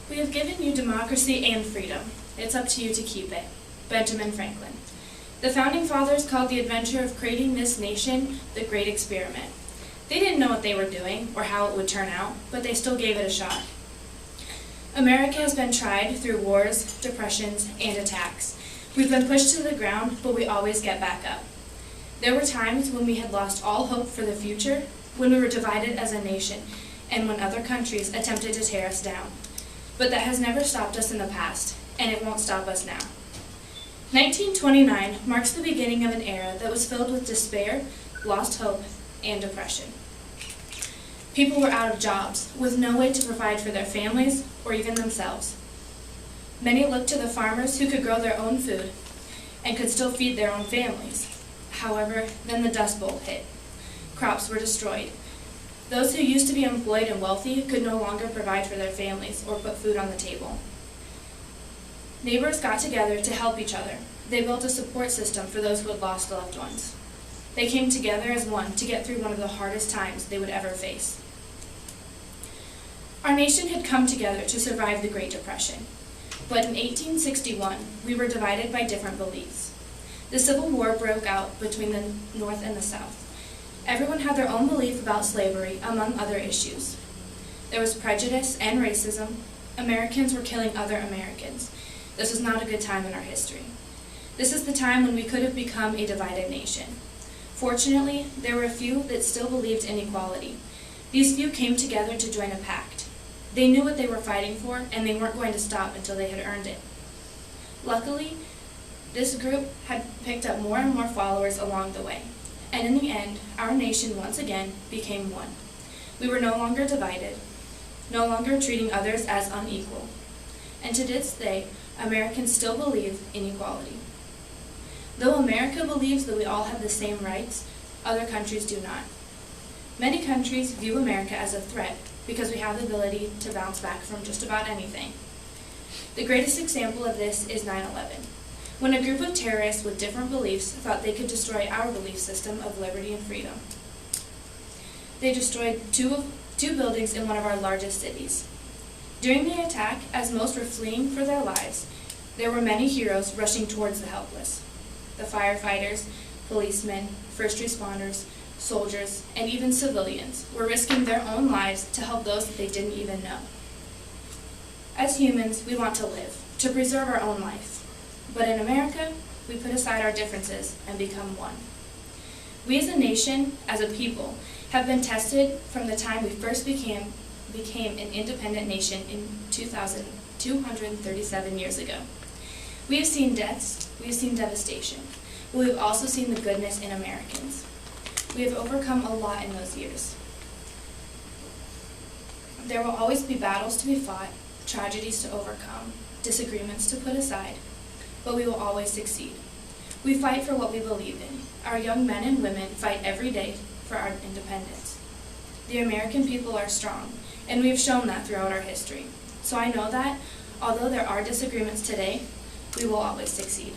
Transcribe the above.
We have given you democracy and freedom. It's up to you to keep it. Benjamin Franklin. The Founding Fathers called the adventure of creating this nation the Great Experiment. They didn't know what they were doing or how it would turn out, but they still gave it a shot. America has been tried through wars, depressions, and attacks. We've been pushed to the ground, but we always get back up. There were times when we had lost all hope for the future, when we were divided as a nation, and when other countries attempted to tear us down. But that has never stopped us in the past, and it won't stop us now. 1929 marks the beginning of an era that was filled with despair, lost hope, and depression. People were out of jobs, with no way to provide for their families or even themselves. Many looked to the farmers who could grow their own food and could still feed their own families. However, then the Dust Bowl hit. Crops were destroyed. Those who used to be employed and wealthy could no longer provide for their families or put food on the table. Neighbors got together to help each other. They built a support system for those who had lost loved ones. They came together as one to get through one of the hardest times they would ever face. Our nation had come together to survive the Great Depression, but in 1861, we were divided by different beliefs. The Civil War broke out between the North and the South. Everyone had their own belief about slavery, among other issues. There was prejudice and racism. Americans were killing other Americans. This was not a good time in our history. This is the time when we could have become a divided nation. Fortunately, there were a few that still believed in equality. These few came together to join a pact. They knew what they were fighting for, and they weren't going to stop until they had earned it. Luckily, this group had picked up more and more followers along the way, and in the end, our nation once again became one. We were no longer divided, no longer treating others as unequal, and to this day, Americans still believe in equality. Though America believes that we all have the same rights, other countries do not. Many countries view America as a threat because we have the ability to bounce back from just about anything. The greatest example of this is 9/11, when a group of terrorists with different beliefs thought they could destroy our belief system of liberty and freedom. They destroyed two buildings in one of our largest cities. During the attack, as most were fleeing for their lives, there were many heroes rushing towards the helpless. The firefighters, policemen, first responders, soldiers, and even civilians were risking their own lives to help those that they didn't even know. As humans, we want to live, to preserve our own life. But in America, we put aside our differences and become one. We as a nation, as a people, have been tested from the time we first became an independent nation in 237 years ago. We have seen deaths, we have seen devastation, but we have also seen the goodness in Americans. We have overcome a lot in those years. There will always be battles to be fought, tragedies to overcome, disagreements to put aside, but we will always succeed. We fight for what we believe in. Our young men and women fight every day for our independence. The American people are strong, and we have shown that throughout our history. So I know that, although there are disagreements today, we will always succeed.